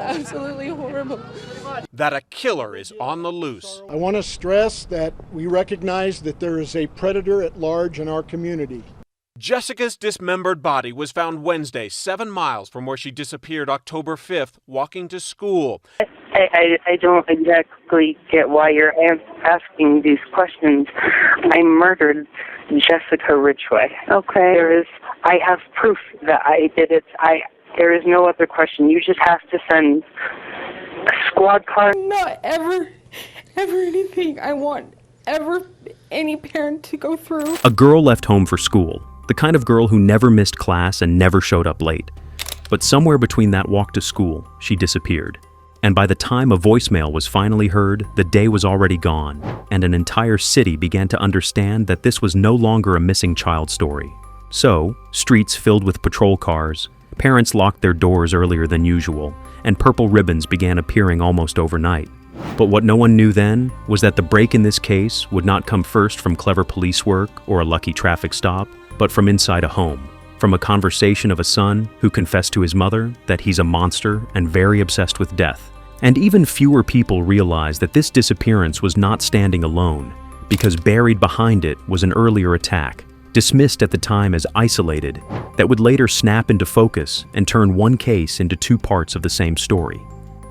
absolutely horrible. That a killer is on the loose. I want to stress that we recognize that there is a predator at large in our community. Jessica's dismembered body was found Wednesday, 7 miles from where she disappeared October 5th, walking to school. I don't exactly get why you're asking these questions. I murdered Jessica Ridgeway. Okay. I have proof that I did it. There is no other question. You just have to send a squad car. Not ever anything I want any parent to go through. A girl left home for school, the kind of girl who never missed class and never showed up late. But somewhere between that walk to school, she disappeared. And by the time a voicemail was finally heard, the day was already gone, and an entire city began to understand that this was no longer a missing child story. So, streets filled with patrol cars, parents locked their doors earlier than usual, and purple ribbons began appearing almost overnight. But what no one knew then was that the break in this case would not come first from clever police work or a lucky traffic stop, but from inside a home. From a conversation of a son who confessed to his mother that he's a monster and very obsessed with death. And even fewer people realized that this disappearance was not standing alone, because buried behind it was an earlier attack, dismissed at the time as isolated, that would later snap into focus and turn one case into two parts of the same story.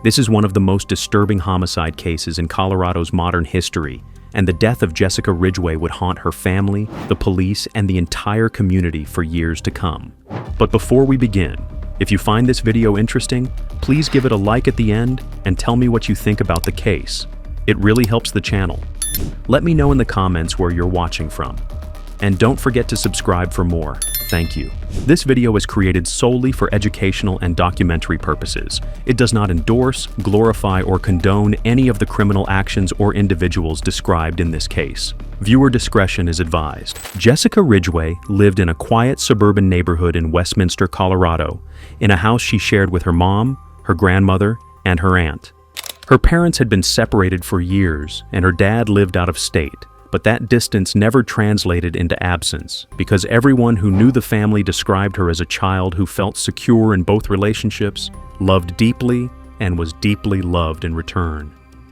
This is one of the most disturbing homicide cases in Colorado's modern history, and the death of Jessica Ridgeway would haunt her family, the police, and the entire community for years to come. But before we begin, if you find this video interesting, please give it a like at the end and tell me what you think about the case. It really helps the channel. Let me know in the comments where you're watching from. And don't forget to subscribe for more. Thank you. This video is created solely for educational and documentary purposes. It does not endorse, glorify, or condone any of the criminal actions or individuals described in this case. Viewer discretion is advised. Jessica Ridgeway lived in a quiet suburban neighborhood in Westminster, Colorado, in a house she shared with her mom, her grandmother, and her aunt. Her parents had been separated for years, and her dad lived out of state. But that distance never translated into absence, because everyone who knew the family described her as a child who felt secure in both relationships, loved deeply, and was deeply loved in return.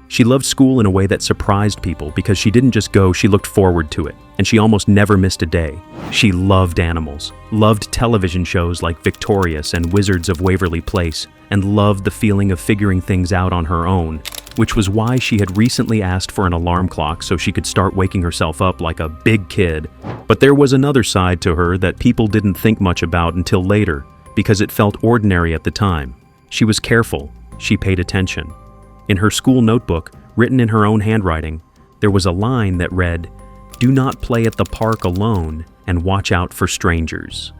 She loved school in a way that surprised people because she didn't just go, she looked forward to it, and she almost never missed a day. She loved animals, loved television shows like Victorious and Wizards of Waverly Place, and loved the feeling of figuring things out on her own, which was why she had recently asked for an alarm clock so she could start waking herself up like a big kid. But there was another side to her that people didn't think much about until later, because it felt ordinary at the time. She was careful. She paid attention. In her school notebook, written in her own handwriting, there was a line that read, "Do not play at the park alone and watch out for strangers."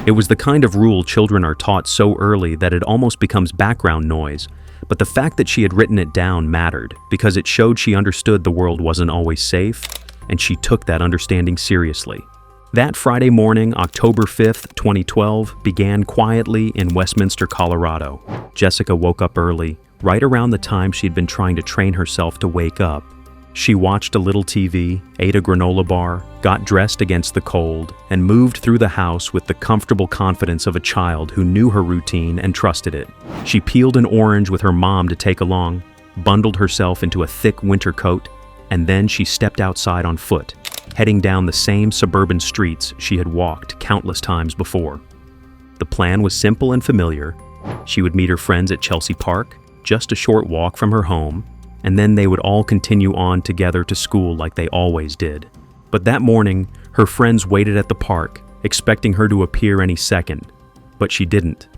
It was the kind of rule children are taught so early that it almost becomes background noise, but the fact that she had written it down mattered because it showed she understood the world wasn't always safe, and she took that understanding seriously. That Friday morning, October 5th, 2012, began quietly in Westminster, Colorado. Jessica woke up early, right around the time she'd been trying to train herself to wake up. She watched a little TV, ate a granola bar, got dressed against the cold, and moved through the house with the comfortable confidence of a child who knew her routine and trusted it. She peeled an orange with her mom to take along, bundled herself into a thick winter coat, and then she stepped outside on foot, heading down the same suburban streets she had walked countless times before. The plan was simple and familiar. She would meet her friends at Chelsea Park, just a short walk from her home, and then they would all continue on together to school like they always did. But that morning, her friends waited at the park, expecting her to appear any second. But she didn't.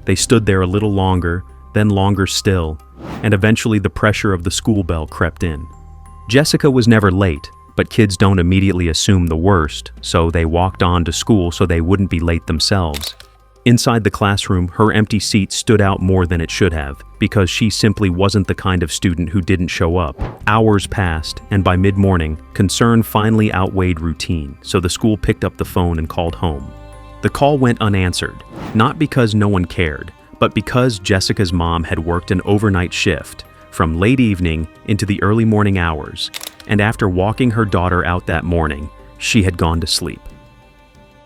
They stood there a little longer, then longer still, and eventually the pressure of the school bell crept in. Jessica was never late, but kids don't immediately assume the worst, so they walked on to school so they wouldn't be late themselves. Inside the classroom, her empty seat stood out more than it should have, because she simply wasn't the kind of student who didn't show up. Hours passed, and by mid-morning, concern finally outweighed routine, so the school picked up the phone and called home. The call went unanswered, not because no one cared, but because Jessica's mom had worked an overnight shift, from late evening into the early morning hours, and after walking her daughter out that morning, she had gone to sleep.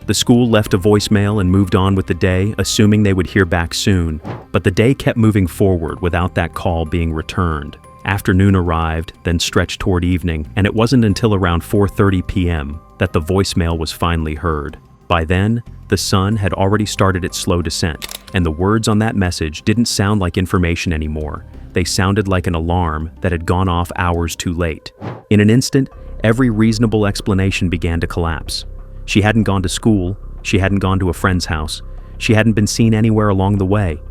The school left a voicemail and moved on with the day, assuming they would hear back soon. But the day kept moving forward without that call being returned. Afternoon arrived, then stretched toward evening, and it wasn't until around 4:30 p.m. that the voicemail was finally heard. By then, the sun had already started its slow descent, and the words on that message didn't sound like information anymore. They sounded like an alarm that had gone off hours too late. In an instant, every reasonable explanation began to collapse. She hadn't gone to school, she hadn't gone to a friend's house, she hadn't been seen anywhere along the way.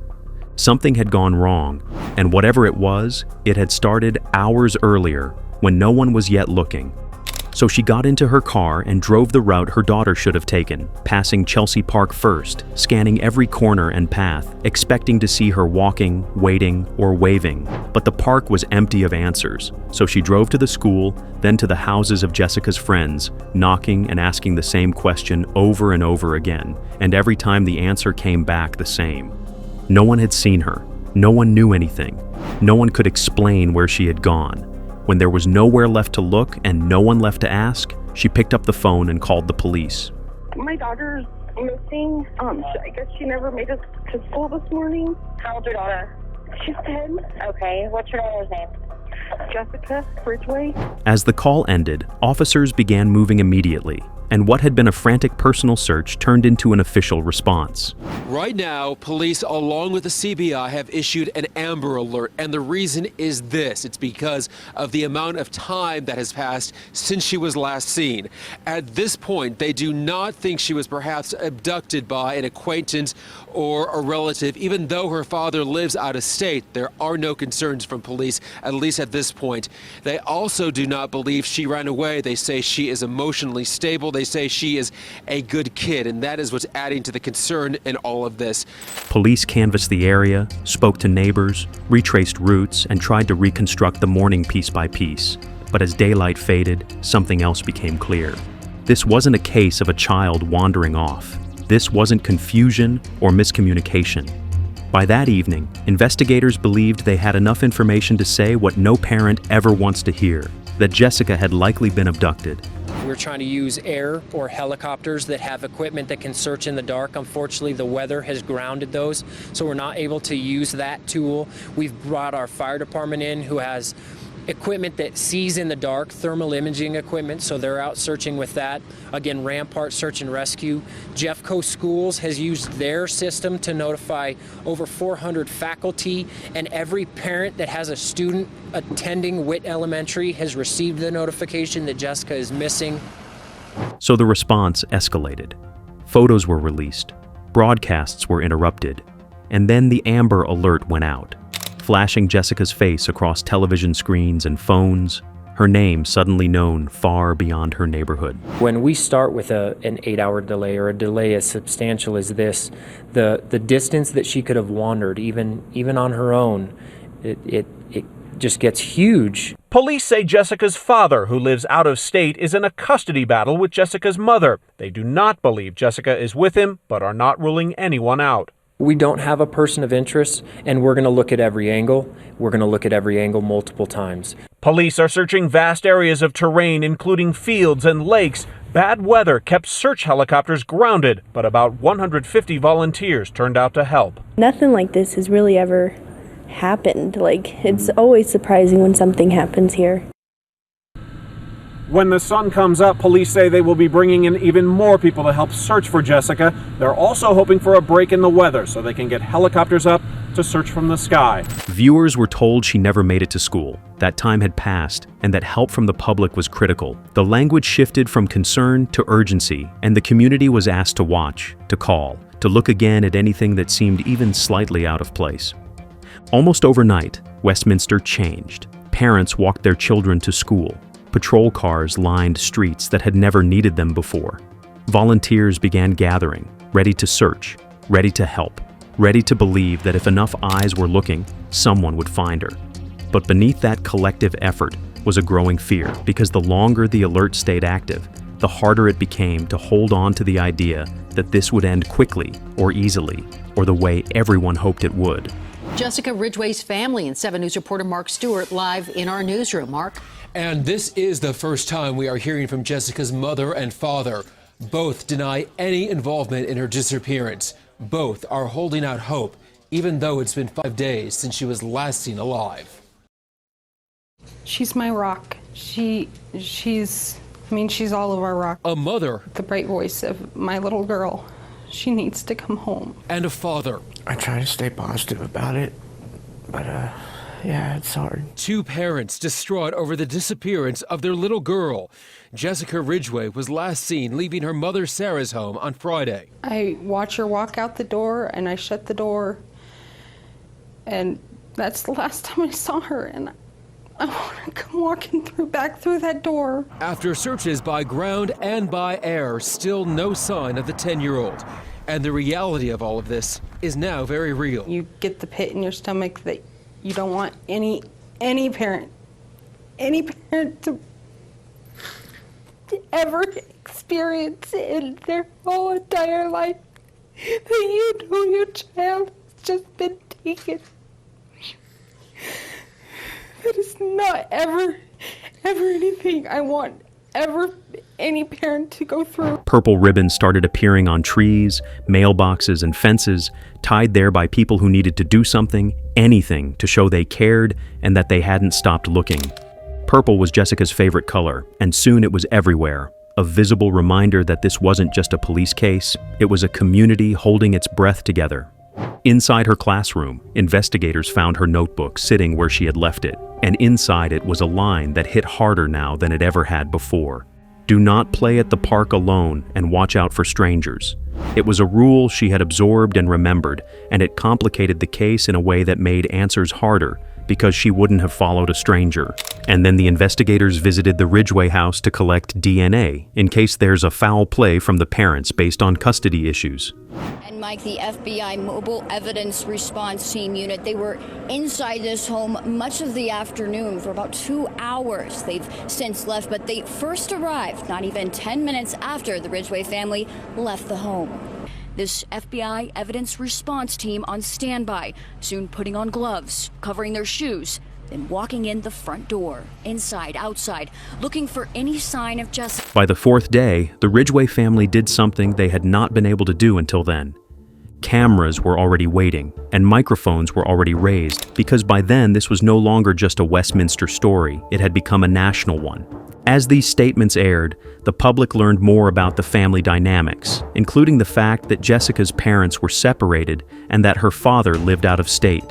Something had gone wrong, and whatever it was, it had started hours earlier when no one was yet looking. So she got into her car and drove the route her daughter should have taken, passing Chelsea Park first, scanning every corner and path, expecting to see her walking, waiting, or waving. But the park was empty of answers, so she drove to the school, then to the houses of Jessica's friends, knocking and asking the same question over and over again, and every time the answer came back the same. No one had seen her. No one knew anything. No one could explain where she had gone. When there was nowhere left to look and no one left to ask, she picked up the phone and called the police. My daughter's missing. I guess she never made it to school this morning. How old's your daughter? She's 10. Okay, what's your daughter's name? Jessica Ridgeway. As the call ended, officers began moving immediately, and what had been a frantic personal search turned into an official response. Right now, police along with the CBI have issued an Amber Alert, and the reason is this. It's because of the amount of time that has passed since she was last seen. At this point, they do not think she was perhaps abducted by an acquaintance or a relative. Even though her father lives out of state, there are no concerns from police, at least at this point. They also do not believe she ran away. They say she is emotionally stable. They say she is a good kid, and that is what's adding to the concern in all of this. Police canvassed the area, spoke to neighbors, retraced routes, and tried to reconstruct the morning piece by piece. But as daylight faded, something else became clear. This wasn't a case of a child wandering off. This wasn't confusion or miscommunication. By that evening, investigators believed they had enough information to say what no parent ever wants to hear, that Jessica had likely been abducted. We're trying to use air or helicopters that have equipment that can search in the dark. Unfortunately, the weather has grounded those, so we're not able to use that tool. We've brought our fire department in who has equipment that sees in the dark, thermal imaging equipment, so they're out searching with that. Again, Rampart Search and Rescue. Jeffco Schools has used their system to notify over 400 faculty, and every parent that has a student attending Witt Elementary has received the notification that Jessica is missing. So the response escalated. Photos were released, broadcasts were interrupted, and then the Amber Alert went out, flashing Jessica's face across television screens and phones, her name suddenly known far beyond her neighborhood. When we start with an 8-hour delay or a delay as substantial as this, the distance that she could have wandered, even on her own, it just gets huge. Police say Jessica's father, who lives out of state, is in a custody battle with Jessica's mother. They do not believe Jessica is with him, but are not ruling anyone out. We don't have a person of interest, and we're going to look at every angle. We're going to look at every angle multiple times. Police are searching vast areas of terrain, including fields and lakes. Bad weather kept search helicopters grounded, but about 150 volunteers turned out to help. Nothing like this has really ever happened. It's always surprising when something happens here. When the sun comes up, police say they will be bringing in even more people to help search for Jessica. They're also hoping for a break in the weather so they can get helicopters up to search from the sky. Viewers were told she never made it to school, that time had passed, and that help from the public was critical. The language shifted from concern to urgency, and the community was asked to watch, to call, to look again at anything that seemed even slightly out of place. Almost overnight, Westminster changed. Parents walked their children to school. Patrol cars lined streets that had never needed them before. Volunteers began gathering, ready to search, ready to help, ready to believe that if enough eyes were looking, someone would find her. But beneath that collective effort was a growing fear, because the longer the alert stayed active, the harder it became to hold on to the idea that this would end quickly or easily, or the way everyone hoped it would. Jessica Ridgway's family and 7 News reporter Mark Stewart live in our newsroom. Mark? And this is the first time we are hearing from Jessica's mother and father. Both deny any involvement in her disappearance. Both are holding out hope, even though it's been 5 days since she was last seen alive. She's my rock. She's all of our rock. A mother. The bright voice of my little girl. She needs to come home. And a father. I try to stay positive about it, but yeah, it's hard. Two parents distraught over the disappearance of their little girl. Jessica Ridgeway was last seen leaving her mother Sarah's home on Friday. I watch her walk out the door, and I shut the door, and that's the last time I saw her, and I want to come walking back through that door. After searches by ground and by air, still no sign of the 10-year-old. And the reality of all of this is now very real. You get the pit in your stomach that you don't want any parent to ever experience in their whole entire life. That you know your child has just been taken. That is not ever anything I want any parent to go through. Purple ribbons started appearing on trees, mailboxes, and fences, tied there by people who needed to do something, anything, to show they cared and that they hadn't stopped looking. Purple was Jessica's favorite color, and soon it was everywhere. A visible reminder that this wasn't just a police case, it was a community holding its breath together. Inside her classroom, investigators found her notebook sitting where she had left it, and inside it was a line that hit harder now than it ever had before. Do not play at the park alone and watch out for strangers. It was a rule she had absorbed and remembered, and it complicated the case in a way that made answers harder because she wouldn't have followed a stranger. And then the investigators visited the Ridgeway house to collect DNA in case there's a foul play from the parents based on custody issues. And Mike, the FBI Mobile Evidence Response Team unit, they were inside this home much of the afternoon for about 2 hours. They've since left, but they first arrived not even 10 minutes after the Ridgeway family left the home. This FBI evidence response team on standby, soon putting on gloves, covering their shoes, then walking in the front door, inside, outside, looking for any sign of Jessica. By the fourth day, the Ridgeway family did something they had not been able to do until then. Cameras were already waiting, and microphones were already raised, because by then this was no longer just a Westminster story, it had become a national one. As these statements aired, the public learned more about the family dynamics, including the fact that Jessica's parents were separated and that her father lived out of state.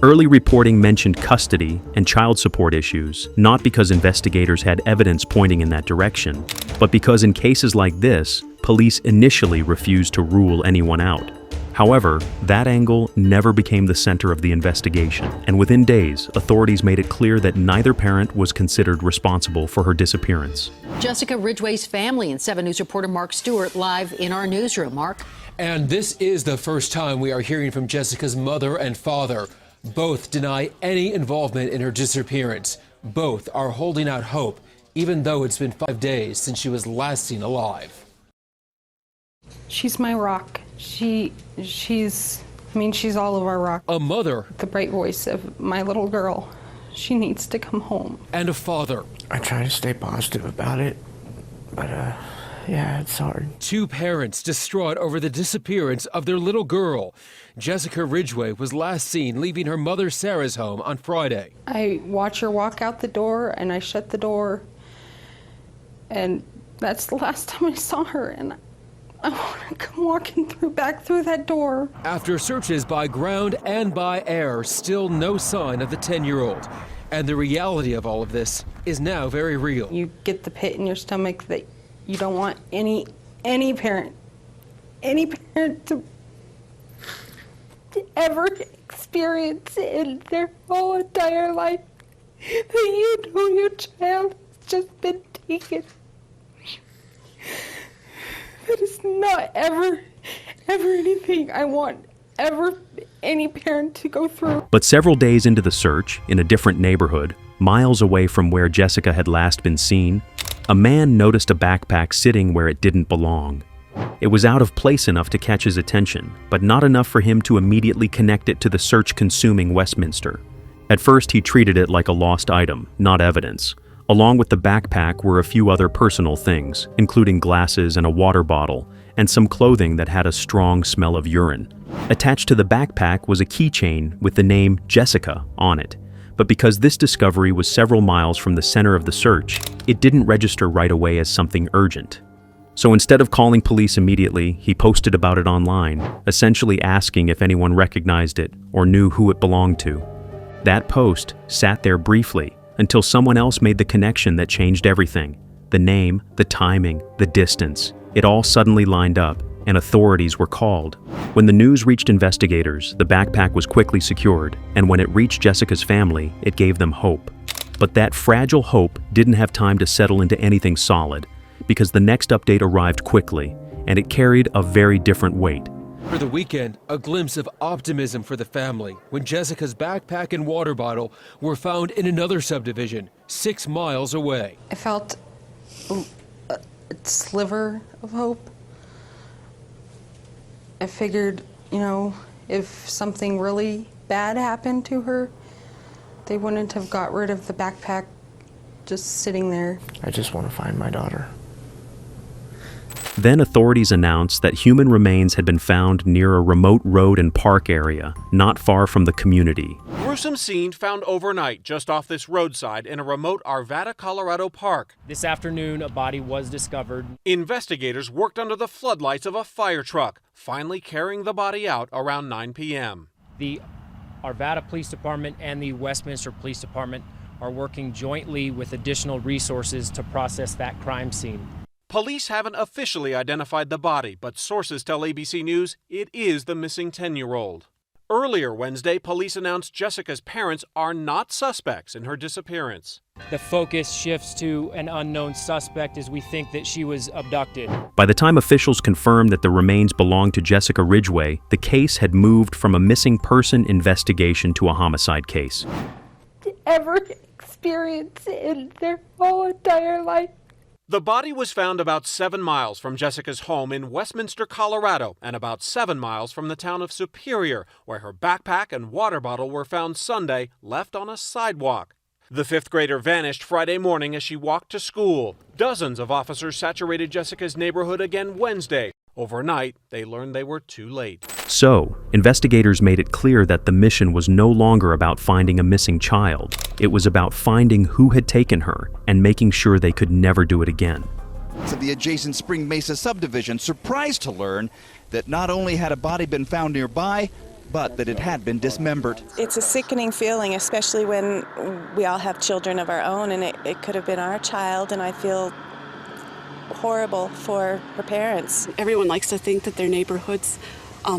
Early reporting mentioned custody and child support issues, not because investigators had evidence pointing in that direction, but because in cases like this, police initially refused to rule anyone out. However, that angle never became the center of the investigation, and within days, authorities made it clear that neither parent was considered responsible for her disappearance. Jessica Ridgway's family and 7 News reporter Mark Stewart live in our newsroom. Mark? And this is the first time we are hearing from Jessica's mother and father. Both deny any involvement in her disappearance. Both are holding out hope, even though it's been 5 days since she was last seen alive. She's my rock. She's all of our rock. A mother. The bright voice of my little girl. She needs to come home. And a father. I try to stay positive about it, but yeah, it's hard. Two parents distraught over the disappearance of their little girl. Jessica Ridgeway was last seen leaving her mother Sarah's home on Friday. I watch her walk out the door, and I shut the door, and that's the last time I saw her, and I want to come walking back through that door. After searches by ground and by air, still no sign of the 10-year-old. And the reality of all of this is now very real. You get the pit in your stomach that you don't want any parent to ever experience in their whole entire life. That you know your child has just been taken. That is not ever anything I want any parent to go through. But several days into the search, in a different neighborhood, miles away from where Jessica had last been seen, a man noticed a backpack sitting where it didn't belong. It was out of place enough to catch his attention, but not enough for him to immediately connect it to the search-consuming Westminster. At first, he treated it like a lost item, not evidence. Along with the backpack were a few other personal things, including glasses and a water bottle, and some clothing that had a strong smell of urine. Attached to the backpack was a keychain with the name Jessica on it. But because this discovery was several miles from the center of the search, it didn't register right away as something urgent. So instead of calling police immediately, he posted about it online, essentially asking if anyone recognized it or knew who it belonged to. That post sat there briefly until someone else made the connection that changed everything. The name, the timing, the distance. It all suddenly lined up, and authorities were called. When the news reached investigators, the backpack was quickly secured, and when it reached Jessica's family, it gave them hope. But that fragile hope didn't have time to settle into anything solid, because the next update arrived quickly, and it carried a very different weight. For the weekend, a glimpse of optimism for the family when Jessica's backpack and water bottle were found in another subdivision 6 miles away. I felt a sliver of hope. I figured, if something really bad happened to her, they wouldn't have got rid of the backpack just sitting there. I just want to find my daughter. Then authorities announced that human remains had been found near a remote road and park area, not far from the community. Gruesome scene found overnight just off this roadside in a remote Arvada, Colorado park. This afternoon, a body was discovered. Investigators worked under the floodlights of a fire truck, finally carrying the body out around 9 p.m. The Arvada Police Department and the Westminster Police Department are working jointly with additional resources to process that crime scene. Police haven't officially identified the body, but sources tell ABC News it is the missing 10-year-old. Earlier Wednesday, police announced Jessica's parents are not suspects in her disappearance. The focus shifts to an unknown suspect as we think that she was abducted. By the time officials confirmed that the remains belonged to Jessica Ridgeway, the case had moved from a missing person investigation to a homicide case. Ever experience in their whole entire life. The body was found about 7 miles from Jessica's home in Westminster, Colorado, and about 7 miles from the town of Superior, where her backpack and water bottle were found Sunday, left on a sidewalk. The 5th grader vanished Friday morning as she walked to school. Dozens of officers saturated Jessica's neighborhood again Wednesday. Overnight, they learned they were too late. So, investigators made it clear that the mission was no longer about finding a missing child. It was about finding who had taken her and making sure they could never do it again. Of the adjacent Spring Mesa subdivision, surprised to learn that not only had a body been found nearby, but that it had been dismembered. It's a sickening feeling, especially when we all have children of our own, and it could have been our child, and I feel horrible for her parents. Everyone likes to think that their neighborhood's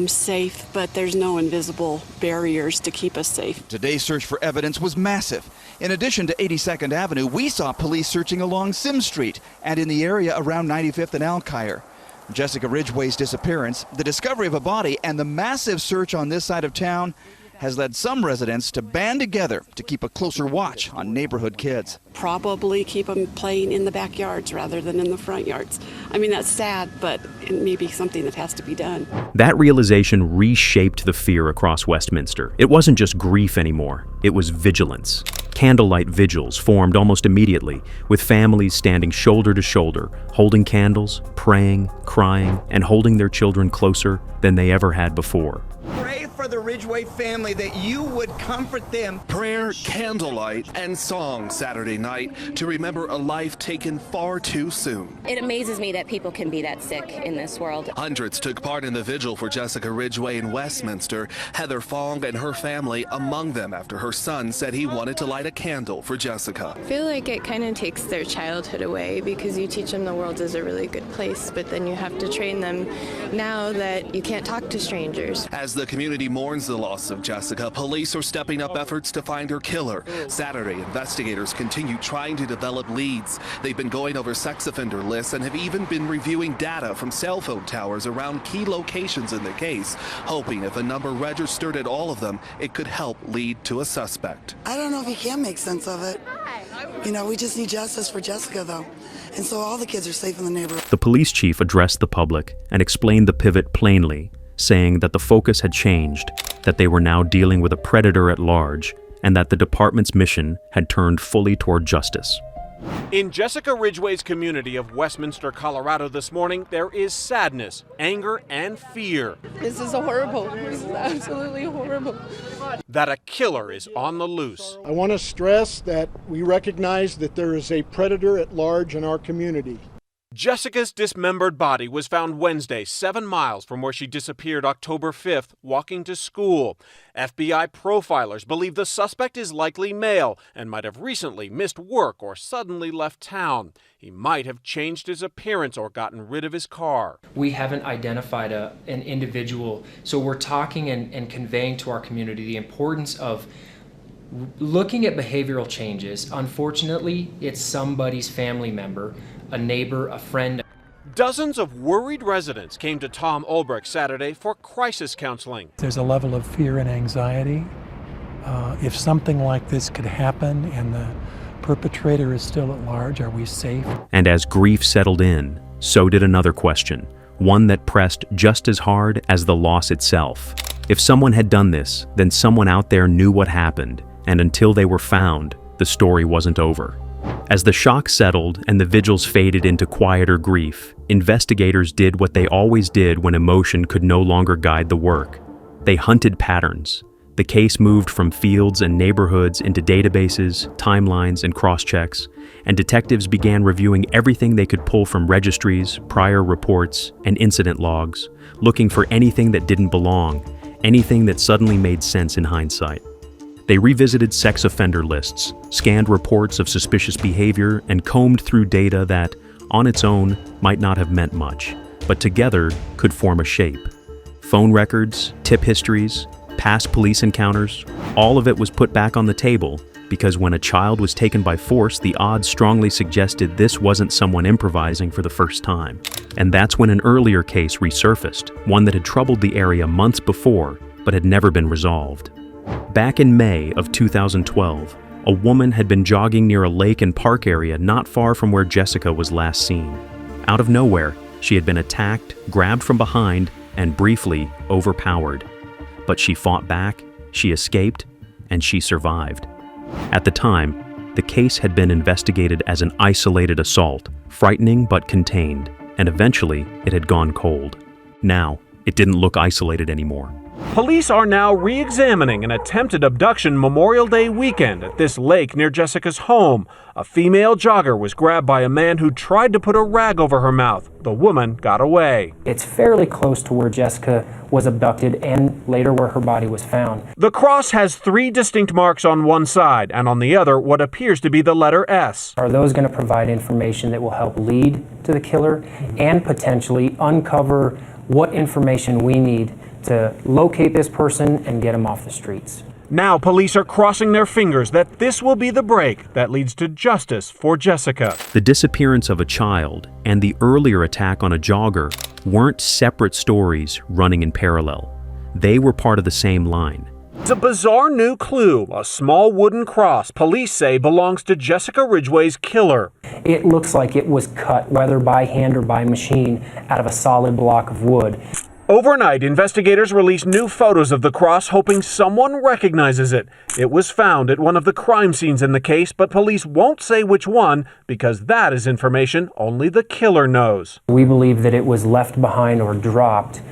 safe, but there's no invisible barriers to keep us safe. Today's search for evidence was massive. In addition to 82nd Avenue, we saw police searching along Sim Street and in the area around 95th and Alkire. Jessica Ridgeway's disappearance, the discovery of a body, and the massive search on this side of town has led some residents to band together to keep a closer watch on neighborhood kids. Probably keep them playing in the backyards rather than in the front yards. I mean, that's sad, but it may be something that has to be done. That realization reshaped the fear across Westminster. It wasn't just grief anymore, it was vigilance. Candlelight vigils formed almost immediately, with families standing shoulder to shoulder, holding candles, praying, crying, and holding their children closer than they ever had before. Pray for the Ridgeway family that you would comfort them. Prayer, candlelight, and song Saturday night to remember a life taken far too soon. It amazes me that people can be that sick in this world. Hundreds took part in the vigil for Jessica Ridgeway in Westminster, Heather Fong and her family among them after her son said he wanted to light a candle for Jessica. I feel like it kind of takes their childhood away because you teach them the world is a really good place, but then you have to train them now that you can't talk to strangers. As the community mourns the loss of Jessica, police are stepping up efforts to find her killer. Saturday, investigators continue trying to develop leads. They've been going over sex offender lists and have even been reviewing data from cell phone towers around key locations in the case, hoping if a number registered at all of them, it could help lead to a suspect. I don't know if he can make sense of it. You know, we just need justice for Jessica, though. And so all the kids are safe in the neighborhood. The police chief addressed the public and explained the pivot plainly, saying that the focus had changed, that they were now dealing with a predator at large, and that the department's mission had turned fully toward justice. In Jessica Ridgeway's community of Westminster, Colorado this morning, there is sadness, anger, and fear. This is horrible. This is absolutely horrible. That a killer is on the loose. I want to stress that we recognize that there is a predator at large in our community. Jessica's dismembered body was found Wednesday, 7 miles from where she disappeared October 5th, walking to school. FBI profilers believe the suspect is likely male and might have recently missed work or suddenly left town. He might have changed his appearance or gotten rid of his car. We haven't identified an individual, so we're talking and conveying to our community the importance of looking at behavioral changes. Unfortunately, it's somebody's family member, a neighbor, a friend. Dozens of worried residents came to Tom Olbrich Saturday for crisis counseling. There's a level of fear and anxiety. If something like this could happen and the perpetrator is still at large, are we safe? And as grief settled in, so did another question, one that pressed just as hard as the loss itself. If someone had done this, then someone out there knew what happened, and until they were found, the story wasn't over. As the shock settled and the vigils faded into quieter grief, investigators did what they always did when emotion could no longer guide the work. They hunted patterns. The case moved from fields and neighborhoods into databases, timelines, and cross-checks, and detectives began reviewing everything they could pull from registries, prior reports, and incident logs, looking for anything that didn't belong, anything that suddenly made sense in hindsight. They revisited sex offender lists, scanned reports of suspicious behavior, and combed through data that, on its own, might not have meant much, but together could form a shape. Phone records, tip histories, past police encounters, all of it was put back on the table because when a child was taken by force, the odds strongly suggested this wasn't someone improvising for the first time. And that's when an earlier case resurfaced, one that had troubled the area months before, but had never been resolved. Back in May of 2012, a woman had been jogging near a lake and park area not far from where Jessica was last seen. Out of nowhere, she had been attacked, grabbed from behind, and briefly overpowered. But she fought back, she escaped, and she survived. At the time, the case had been investigated as an isolated assault, frightening but contained, and eventually it had gone cold. Now, it didn't look isolated anymore. Police are now re-examining an attempted abduction Memorial Day weekend at this lake near Jessica's home. A female jogger was grabbed by a man who tried to put a rag over her mouth. The woman got away. It's fairly close to where Jessica was abducted and later where her body was found. The cross has 3 distinct marks on one side and on the other what appears to be the letter S. Are those going to provide information that will help lead to the killer and potentially uncover what information we need to locate this person and get him off the streets? Now police are crossing their fingers that this will be the break that leads to justice for Jessica. The disappearance of a child and the earlier attack on a jogger weren't separate stories running in parallel. They were part of the same line. It's a bizarre new clue, a small wooden cross police say belongs to Jessica Ridgeway's killer. It looks like it was cut, whether by hand or by machine, out of a solid block of wood. Overnight, investigators released new photos of the cross, hoping someone recognizes it. It was found at one of the crime scenes in the case, but police won't say which one because that is information only the killer knows. We believe that it was left behind or dropped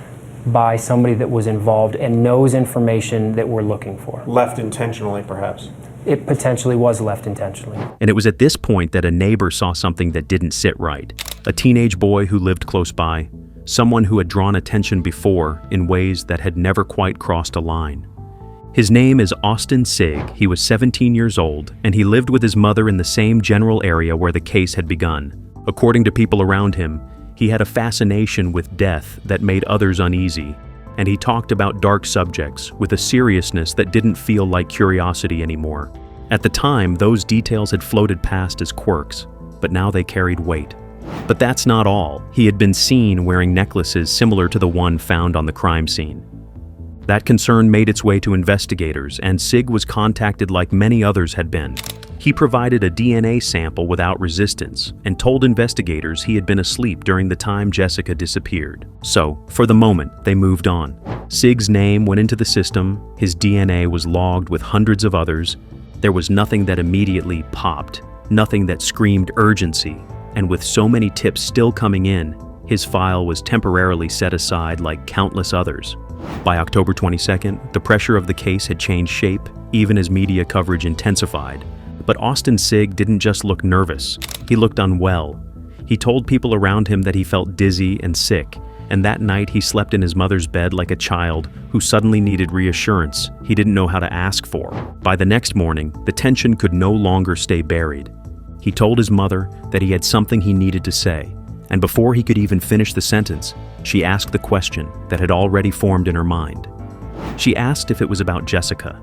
by somebody that was involved and knows information that we're looking for. Left intentionally, perhaps. It potentially was left intentionally. And it was at this point that a neighbor saw something that didn't sit right. A teenage boy who lived close by. Someone who had drawn attention before in ways that had never quite crossed a line. His name is Austin Sigg. He was 17 years old, and he lived with his mother in the same general area where the case had begun. According to people around him, he had a fascination with death that made others uneasy, and he talked about dark subjects with a seriousness that didn't feel like curiosity anymore. At the time, those details had floated past as quirks, but now they carried weight. But that's not all. He had been seen wearing necklaces similar to the one found on the crime scene. That concern made its way to investigators, and Sigg was contacted like many others had been. He provided a DNA sample without resistance and told investigators he had been asleep during the time Jessica disappeared. So, for the moment, they moved on. Sigg's name went into the system, his DNA was logged with hundreds of others. There was nothing that immediately popped. nothing that screamed urgency, and with so many tips still coming in, his file was temporarily set aside like countless others. By October 22nd, the pressure of the case had changed shape, even as media coverage intensified. But Austin Sigg didn't just look nervous, he looked unwell. He told people around him that he felt dizzy and sick, and that night he slept in his mother's bed like a child who suddenly needed reassurance he didn't know how to ask for. By the next morning, the tension could no longer stay buried. He told his mother that he had something he needed to say, and before he could even finish the sentence, she asked the question that had already formed in her mind. She asked if it was about Jessica.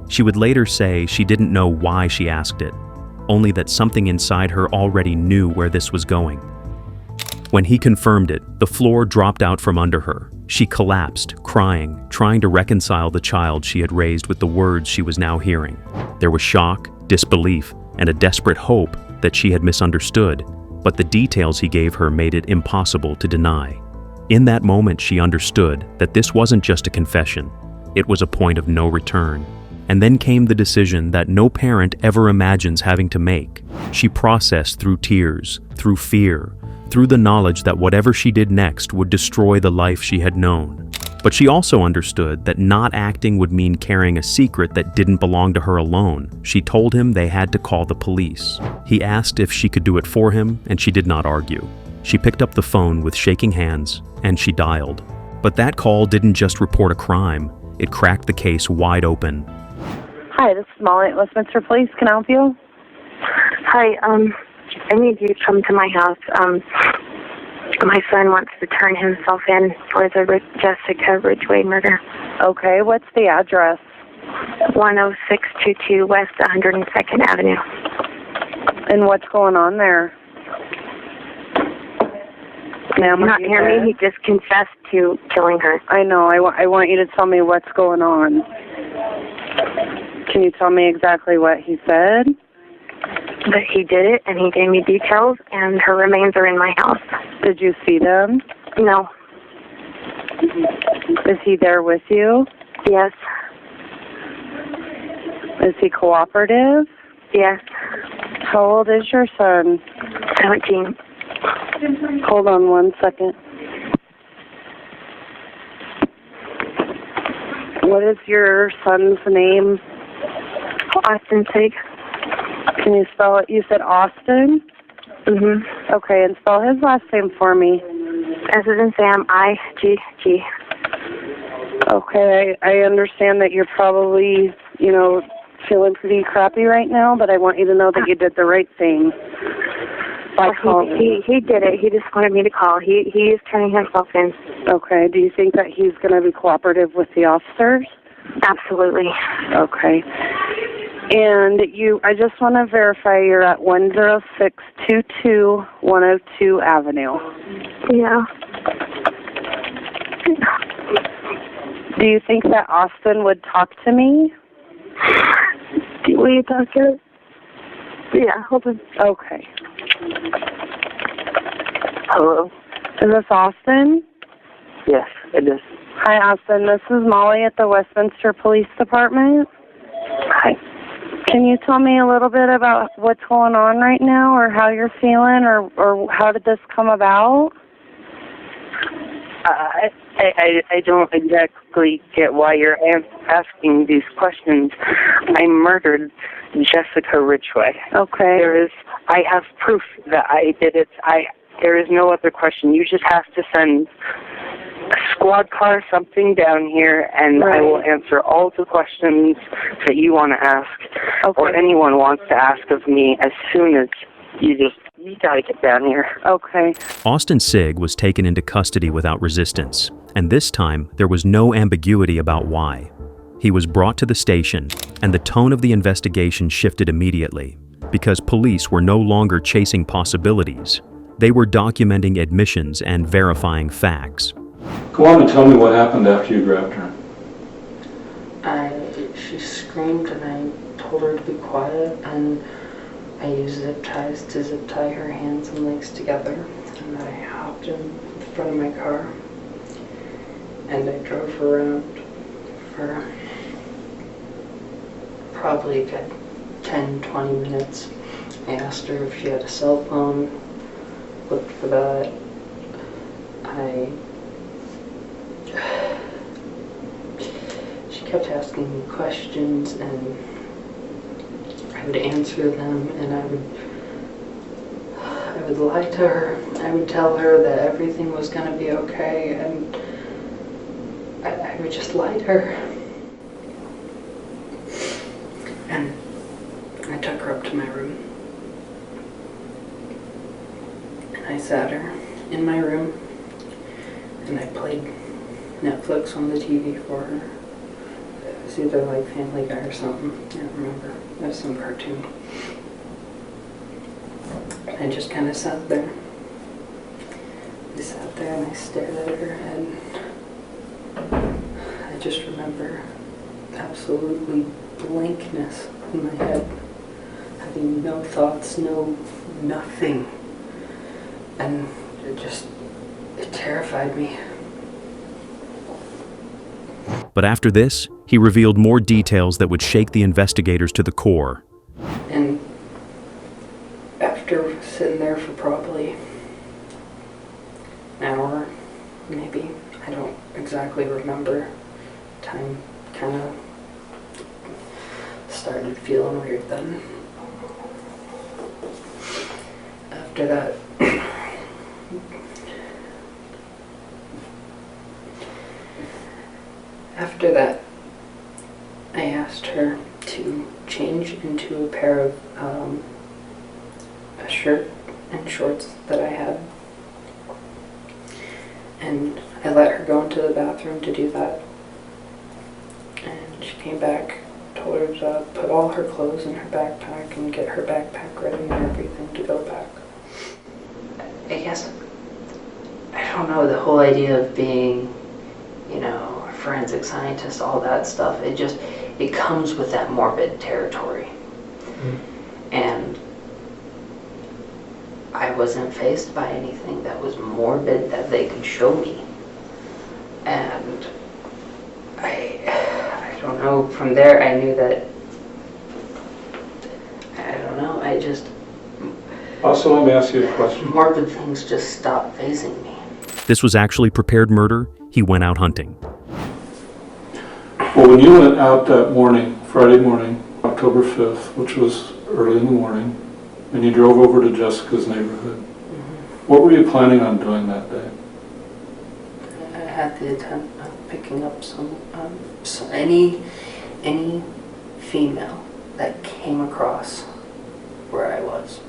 She would later say she didn't know why she asked it, only that something inside her already knew where this was going. When he confirmed it, the floor dropped out from under her. She collapsed, crying, trying to reconcile the child she had raised with the words she was now hearing. There was shock, disbelief, and a desperate hope that she had misunderstood, but the details he gave her made it impossible to deny. In that moment, she understood that this wasn't just a confession, it was a point of no return. And then came the decision that no parent ever imagines having to make. She processed through tears, through fear, through the knowledge that whatever she did next would destroy the life she had known. But she also understood that not acting would mean carrying a secret that didn't belong to her alone. She told him they had to call the police. He asked if she could do it for him, and she did not argue. She picked up the phone with shaking hands, and she dialed. But that call didn't just report a crime, it cracked the case wide open. Hi, this is Molly at Westminster Police. Can I help you? Hi, I need you to come to my house. My son wants to turn himself in for the Jessica Ridgeway murder. Okay, what's the address? 10622 West 102nd Avenue. And what's going on there? Ma'am, you not hear me? He just confessed to killing her. I know. I want you to tell me what's going on. Can you tell me exactly what he said? But he did it, and he gave me details, and her remains are in my house. Did you see them? No. Is he there with you? Yes. Is he cooperative? Yes. How old is your son? 17. Hold on one second. What is your son's name? Austin Sigg. Can you spell it? You said Austin? Mm-hmm. Okay, and spell his last name for me. S as in Sam, I-G-G. Okay, I understand that you're probably, feeling pretty crappy right now, but I want you to know that you did the right thing. He did it. He just wanted me to call. He is turning himself in. Okay. Do you think that he's going to be cooperative with the officers? Absolutely. Okay. And I just want to verify you're at 10622 102 Avenue. Yeah. Do you think that Austin would talk to me? Will you talk to him? Yeah, hold on. Okay. Hello? Is this Austin? Yes, it is. Hi, Austin. This is Molly at the Westminster Police Department. Hi. Can you tell me a little bit about what's going on right now, or how you're feeling, or how did this come about? I don't exactly get why you're asking these questions. I murdered Jessica Ridgeway. Okay. I have proof that I did it. There is no other question. You just have to send a squad car, something down here, and I will answer all the questions that you want to ask, or anyone wants to ask of me as soon as you gotta get down here. Okay. Austin Sigg was taken into custody without resistance, and this time there was no ambiguity about why. He was brought to the station, and the tone of the investigation shifted immediately, because police were no longer chasing possibilities. They were documenting admissions and verifying facts. Go on and tell me what happened after you grabbed her. She screamed and I told her to be quiet, and I used zip ties to zip tie her hands and legs together, and then I hopped in the front of my car and I drove around for probably a good 10-20 minutes I asked her if she had a cell phone, looked for that. She kept asking me questions, and I would answer them, and I would lie to her. I would tell her that everything was going to be okay, and I would just lie to her. And I took her up to my room, and I sat her in my room, and I played Netflix on the TV for her. It was either like Family Guy or something, I don't remember. It was some cartoon. I just kind of sat there. I sat there and I stared at her, and I just remember absolutely blankness in my head, having no thoughts, nothing. And it terrified me. But after this, he revealed more details that would shake the investigators to the core. And after sitting there for probably an hour, maybe, I don't exactly remember, time kind of started feeling weird then. After that, I asked her to change into a pair of a shirt and shorts that I had. And I let her go into the bathroom to do that. And she came back, told her to put all her clothes in her backpack and get her backpack ready and everything to go back. I guess, I don't know, the whole idea of being, you know, a forensic scientist, all that stuff, it comes with that morbid territory. And I wasn't faced by anything that was morbid that they could show me. And I don't know, from there I knew that, I don't know, Also, let me ask you a question. Morbid things just stopped facing me. This was actually prepared murder. He went out hunting. Well, when you went out that morning, Friday morning, October 5th, which was early in the morning, and you drove over to Jessica's neighborhood, what were you planning on doing that day? I had the intent of picking up any female that came across where I was.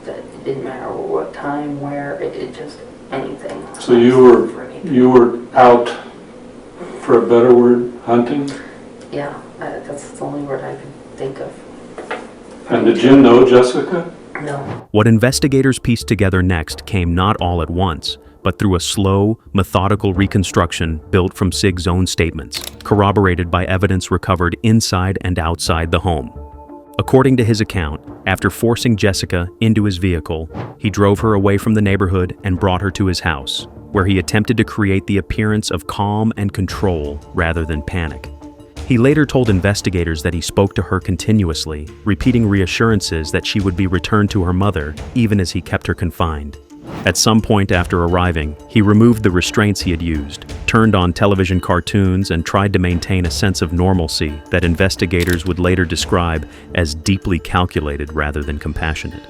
That it didn't matter what time, where, it just anything. So you were out, for a better word, hunting? Yeah, that's the only word I could think of. And did you know Jessica? No. What investigators pieced together next came not all at once, but through a slow, methodical reconstruction built from Sig's own statements, corroborated by evidence recovered inside and outside the home. According to his account, after forcing Jessica into his vehicle, he drove her away from the neighborhood and brought her to his house, where he attempted to create the appearance of calm and control rather than panic. He later told investigators that he spoke to her continuously, repeating reassurances that she would be returned to her mother, even as he kept her confined. At some point after arriving, he removed the restraints he had used, turned on television cartoons, and tried to maintain a sense of normalcy that investigators would later describe as deeply calculated rather than compassionate.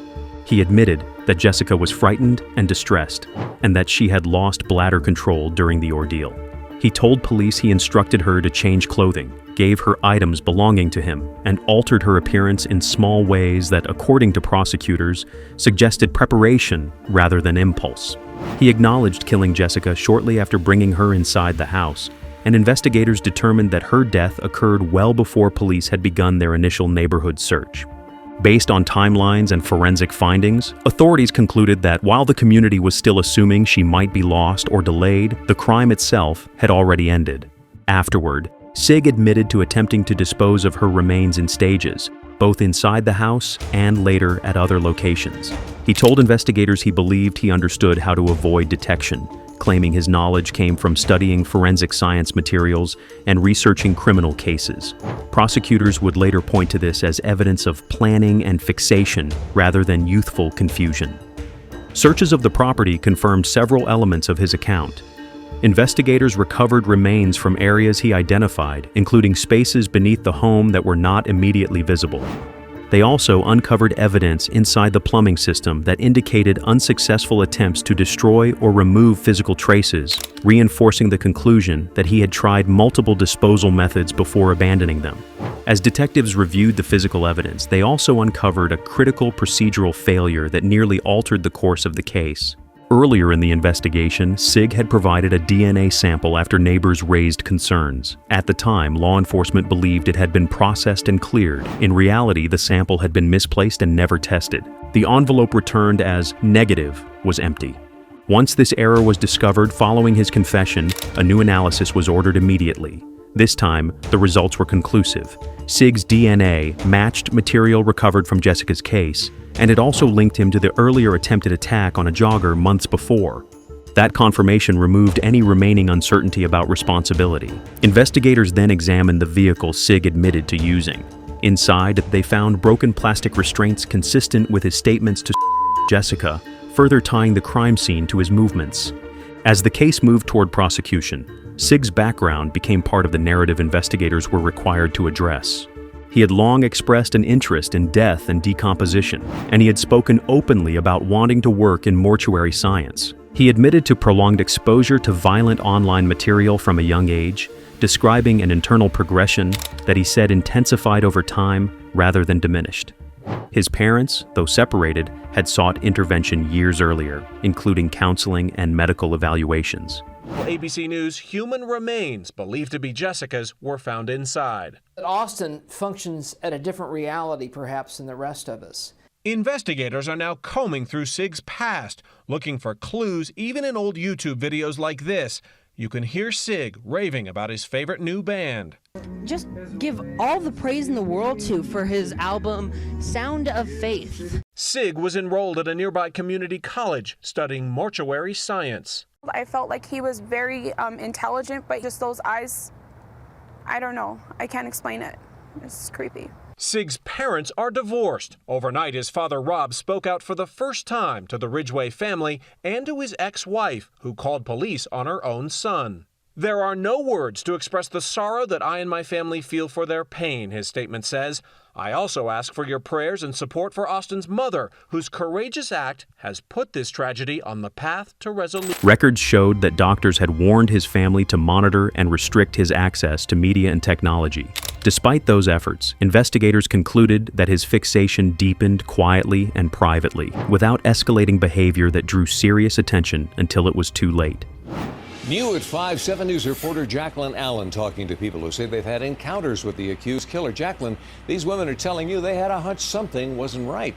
He admitted that Jessica was frightened and distressed, and that she had lost bladder control during the ordeal. He told police he instructed her to change clothing, gave her items belonging to him, and altered her appearance in small ways that, according to prosecutors, suggested preparation rather than impulse. He acknowledged killing Jessica shortly after bringing her inside the house, and investigators determined that her death occurred well before police had begun their initial neighborhood search. Based on timelines and forensic findings, authorities concluded that while the community was still assuming she might be lost or delayed, the crime itself had already ended. Afterward, Sig admitted to attempting to dispose of her remains in stages, both inside the house and later at other locations. He told investigators he believed he understood how to avoid detection, claiming his knowledge came from studying forensic science materials and researching criminal cases. Prosecutors would later point to this as evidence of planning and fixation rather than youthful confusion. Searches of the property confirmed several elements of his account. Investigators recovered remains from areas he identified, including spaces beneath the home that were not immediately visible. They also uncovered evidence inside the plumbing system that indicated unsuccessful attempts to destroy or remove physical traces, reinforcing the conclusion that he had tried multiple disposal methods before abandoning them. As detectives reviewed the physical evidence, they also uncovered a critical procedural failure that nearly altered the course of the case. Earlier in the investigation, SIG had provided a DNA sample after neighbors raised concerns. At the time, law enforcement believed it had been processed and cleared. In reality, the sample had been misplaced and never tested. The envelope returned as negative was empty. Once this error was discovered following his confession, a new analysis was ordered immediately. This time, the results were conclusive. SIG's DNA matched material recovered from Jessica's case, and it also linked him to the earlier attempted attack on a jogger months before. That confirmation removed any remaining uncertainty about responsibility. Investigators then examined the vehicle SIG admitted to using. Inside, they found broken plastic restraints consistent with his statements to Jessica, further tying the crime scene to his movements. As the case moved toward prosecution, SIG's background became part of the narrative investigators were required to address. He had long expressed an interest in death and decomposition, and he had spoken openly about wanting to work in mortuary science. He admitted to prolonged exposure to violent online material from a young age, describing an internal progression that he said intensified over time rather than diminished. His parents, though separated, had sought intervention years earlier, including counseling and medical evaluations. ABC News human remains believed to be Jessica's were found inside. Austin functions at a different reality, perhaps, than the rest of us. Investigators are now combing through SIG's past, looking for clues even in old YouTube videos like this. You can hear SIG raving about his favorite new band. Just give all the praise in the world for his album, Sound of Faith. SIG was enrolled at a nearby community college studying mortuary science. I felt like he was very intelligent, but just those eyes, I don't know. I can't explain it. It's creepy. SIG's parents are divorced. Overnight, his father Rob spoke out for the first time to the Ridgeway family and to his ex-wife, who called police on her own son. There are no words to express the sorrow that I and my family feel for their pain, his statement says. I also ask for your prayers and support for Austin's mother, whose courageous act has put this tragedy on the path to resolution. Records showed that doctors had warned his family to monitor and restrict his access to media and technology. Despite those efforts, investigators concluded that his fixation deepened quietly and privately, without escalating behavior that drew serious attention until it was too late. New at 5, 7 News reporter Jacqueline Allen talking to people who say they've had encounters with the accused killer. Jacqueline, these women are telling you they had a hunch something wasn't right.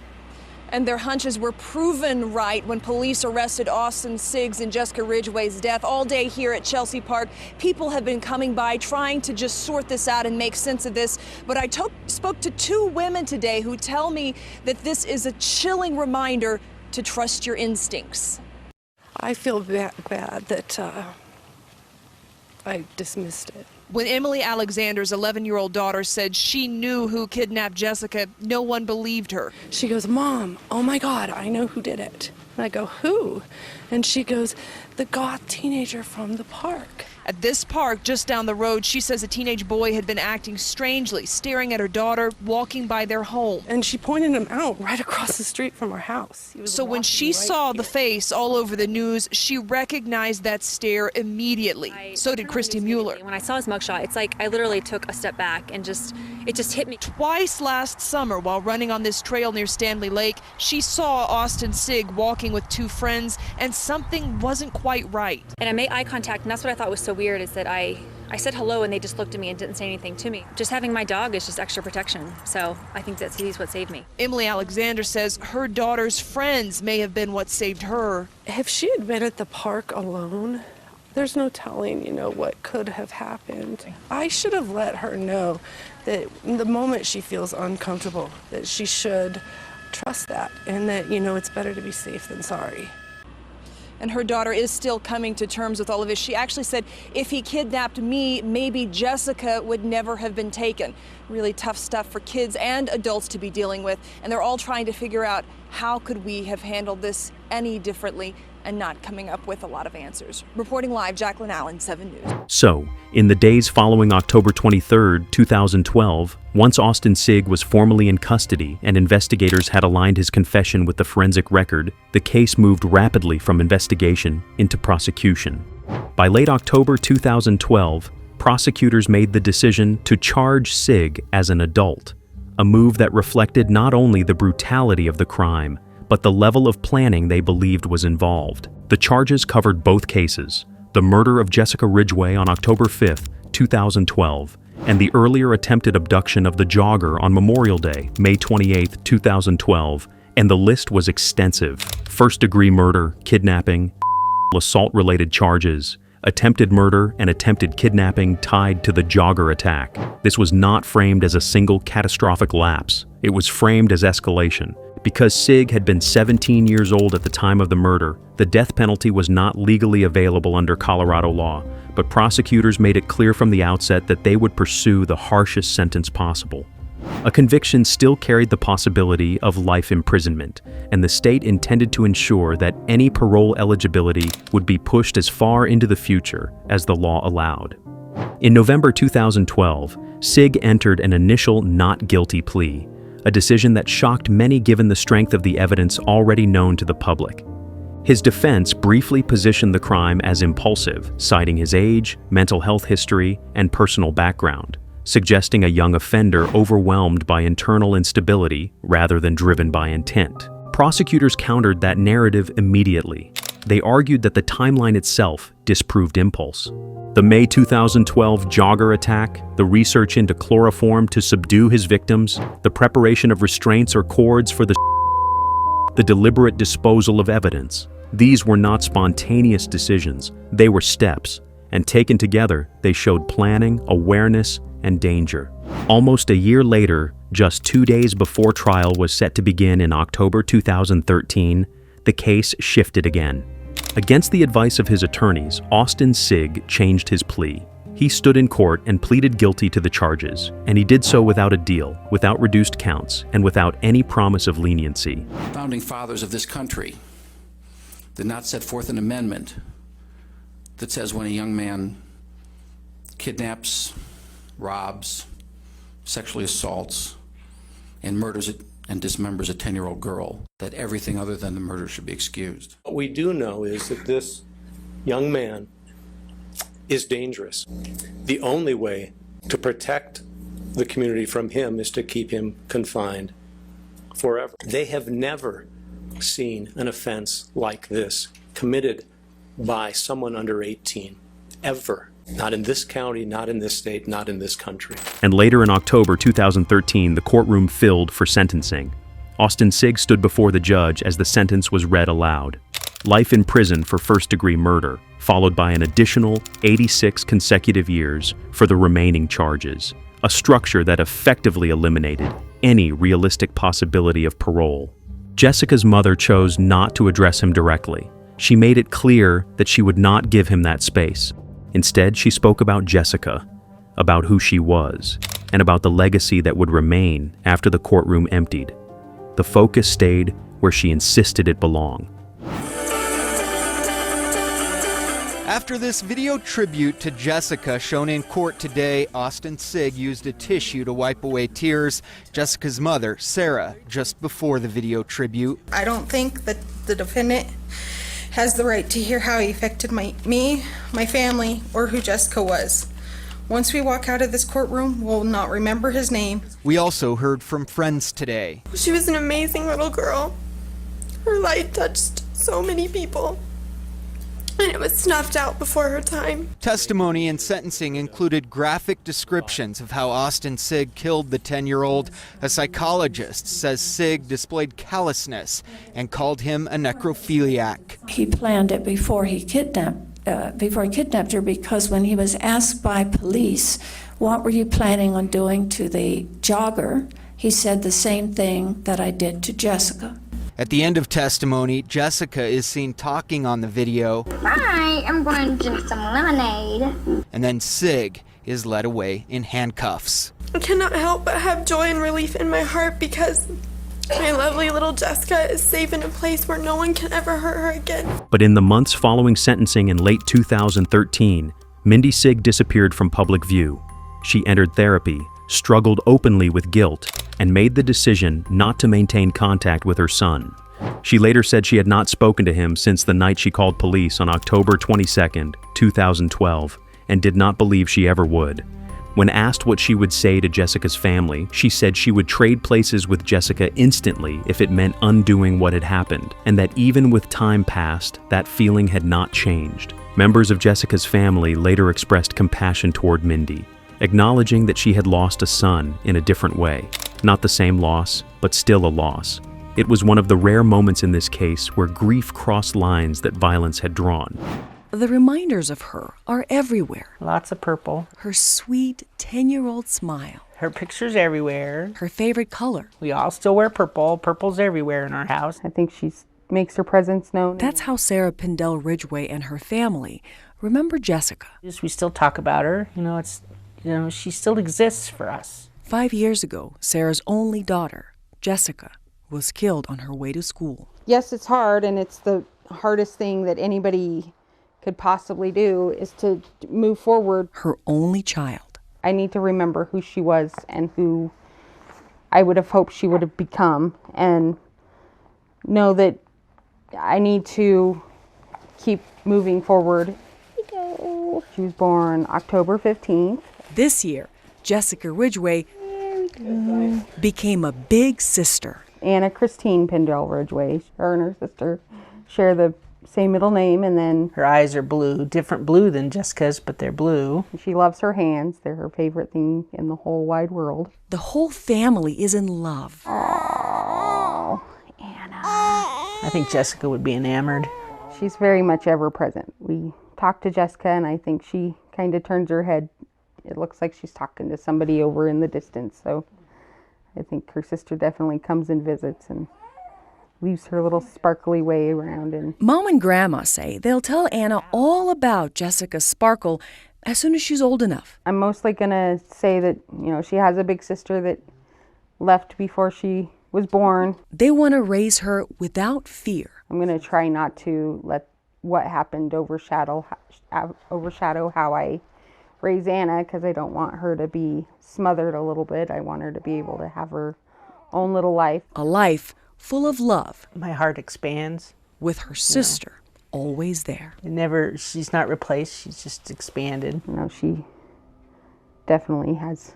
And their hunches were proven right when police arrested Austin Siggs and Jessica Ridgeway's death. All day here at Chelsea Park, people have been coming by trying to just sort this out and make sense of this. But I spoke to 2 women today who tell me that this is a chilling reminder to trust your instincts. I feel bad that I dismissed it. When Emily Alexander's 11-year-old daughter said she knew who kidnapped Jessica, no one believed her. She goes, "Mom, oh my God, I know who did it." And I go, "Who?" And she goes, "The goth teenager from the park." At this park just down the road, she says a teenage boy had been acting strangely, staring at her daughter, walking by their home. And she pointed him out right across the street from our house. So when she saw the face all over the news, she recognized that stare immediately. So did Christy Mueller. When I saw his mugshot, it's like I literally took a step back and it just hit me. Twice last summer, while running on this trail near Stanley Lake, she saw Austin Sigg walking with 2 friends, and something wasn't quite right. And I made eye contact, and that's what I thought was so weird, is that I said hello and they just looked at me and didn't say anything to me. Just having my dog is just extra protection, so I think that he's what saved me. Emily Alexander says her daughter's friends may have been what saved her. If she had been at the park alone, There's no telling, what could have happened. I should have let her know that the moment she feels uncomfortable, that she should trust that, and that, it's better to be safe than sorry. And her daughter is still coming to terms with all of this. She actually said, if he kidnapped me, maybe Jessica would never have been taken. Really tough stuff for kids and adults to be dealing with. And they're all trying to figure out, how could we have handled this any differently, and not coming up with a lot of answers. Reporting live, Jacqueline Allen, 7 News. So, in the days following October 23, 2012, once Austin Sigg was formally in custody and investigators had aligned his confession with the forensic record, the case moved rapidly from investigation into prosecution. By late October 2012, prosecutors made the decision to charge Sigg as an adult, a move that reflected not only the brutality of the crime, but the level of planning they believed was involved. The charges covered both cases: the murder of Jessica Ridgeway on October 5, 2012, and the earlier attempted abduction of the jogger on Memorial Day, May 28, 2012, and the list was extensive: first-degree murder, kidnapping, assault-related charges, attempted murder, and attempted kidnapping tied to the jogger attack. This was not framed as a single catastrophic lapse. It was framed as escalation. Because Sigg had been 17 years old at the time of the murder, the death penalty was not legally available under Colorado law, but prosecutors made it clear from the outset that they would pursue the harshest sentence possible. A conviction still carried the possibility of life imprisonment, and the state intended to ensure that any parole eligibility would be pushed as far into the future as the law allowed. In November 2012, Sigg entered an initial not guilty plea, a decision that shocked many given the strength of the evidence already known to the public. His defense briefly positioned the crime as impulsive, citing his age, mental health history, and personal background, suggesting a young offender overwhelmed by internal instability rather than driven by intent. Prosecutors countered that narrative immediately. They argued that the timeline itself disproved impulse. The May 2012 jogger attack, the research into chloroform to subdue his victims, the preparation of restraints or cords for the deliberate disposal of evidence. These were not spontaneous decisions, they were steps, and taken together, they showed planning, awareness, and danger. Almost a year later, just 2 days before trial was set to begin in October 2013, the case shifted again. Against the advice of his attorneys, Austin Sigg changed his plea. He stood in court and pleaded guilty to the charges, and he did so without a deal, without reduced counts, and without any promise of leniency. Founding fathers of this country did not set forth an amendment that says when a young man kidnaps, robs, sexually assaults, and murders and dismembers a 10-year-old girl, that everything other than the murder should be excused. What we do know is that this young man is dangerous. The only way to protect the community from him is to keep him confined forever. They have never seen an offense like this committed by someone under 18, ever. Not in this county, not in this state, not in this country. And later in October 2013, the courtroom filled for sentencing. Austin Sigg stood before the judge as the sentence was read aloud. Life in prison for first-degree murder, followed by an additional 86 consecutive years for the remaining charges, a structure that effectively eliminated any realistic possibility of parole. Jessica's mother chose not to address him directly. She made it clear that she would not give him that space. Instead, she spoke about Jessica, about who she was, and about the legacy that would remain after the courtroom emptied. The focus stayed where she insisted it belonged. After this video tribute to Jessica shown in court today, Austin Sigg used a tissue to wipe away tears. Jessica's mother, Sarah, just before the video tribute. I don't think that the defendant has the right to hear how he affected me, my family, or who Jessica was. Once we walk out of this courtroom, we'll not remember his name. We also heard from friends today. She was an amazing little girl. Her light touched so many people, and it was snuffed out before her time. Testimony and sentencing included graphic descriptions of how Austin Sigg killed the 10-year-old. A psychologist says Sigg displayed callousness and called him a necrophiliac. He planned it before he kidnapped before he kidnapped her, because when he was asked by police, what were you planning on doing to the jogger, he said the same thing that I did to Jessica. At the end of testimony, Jessica is seen talking on the video. I am going to drink some lemonade. And then Sig is led away in handcuffs. I cannot help but have joy and relief in my heart because my lovely little Jessica is safe in a place where no one can ever hurt her again. But in the months following sentencing in late 2013, Mindy Sig disappeared from public view. She entered therapy, struggled openly with guilt, and made the decision not to maintain contact with her son. She later said she had not spoken to him since the night she called police on October 22, 2012, and did not believe she ever would. When asked what she would say to Jessica's family, she said she would trade places with Jessica instantly if it meant undoing what had happened, and that even with time passed, that feeling had not changed. Members of Jessica's family later expressed compassion toward Mindy, acknowledging that she had lost a son in a different way. Not the same loss, but still a loss. It was one of the rare moments in this case where grief crossed lines that violence had drawn. The reminders of her are everywhere. Lots of purple. Her sweet 10-year-old smile. Her pictures everywhere. Her favorite color. We all still wear purple. Purple's everywhere in our house. I think she makes her presence known. That's how Sarah Pindell Ridgeway and her family remember Jessica. We still talk about her. She still exists for us. 5 years ago, Sarah's only daughter, Jessica, was killed on her way to school. Yes, it's hard, and it's the hardest thing that anybody could possibly do is to move forward. Her only child. I need to remember who she was and who I would have hoped she would have become, and know that I need to keep moving forward. She was born October 15th. This year, Jessica Ridgeway became a big sister. Anna Christine Pindell Ridgeway, her and her sister share the same middle name, and then her eyes are blue, different blue than Jessica's, but they're blue. She loves her hands. They're her favorite thing in the whole wide world. The whole family is in love. Oh, Anna. I think Jessica would be enamored. She's very much ever present. We talk to Jessica, and I think she kind of turns her head. It looks like she's talking to somebody over in the distance, so I think her sister definitely comes and visits and leaves her little sparkly way around. And Mom and Grandma say they'll tell Anna all about Jessica's sparkle as soon as she's old enough. I'm mostly going to say that, she has a big sister that left before she was born. They want to raise her without fear. I'm going to try not to let what happened overshadow how I raise Anna, because I don't want her to be smothered a little bit. I want her to be able to have her own little life. A life full of love. My heart expands. With her sister always there. She's not replaced, she's just expanded. She definitely has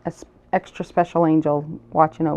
an extra special angel watching over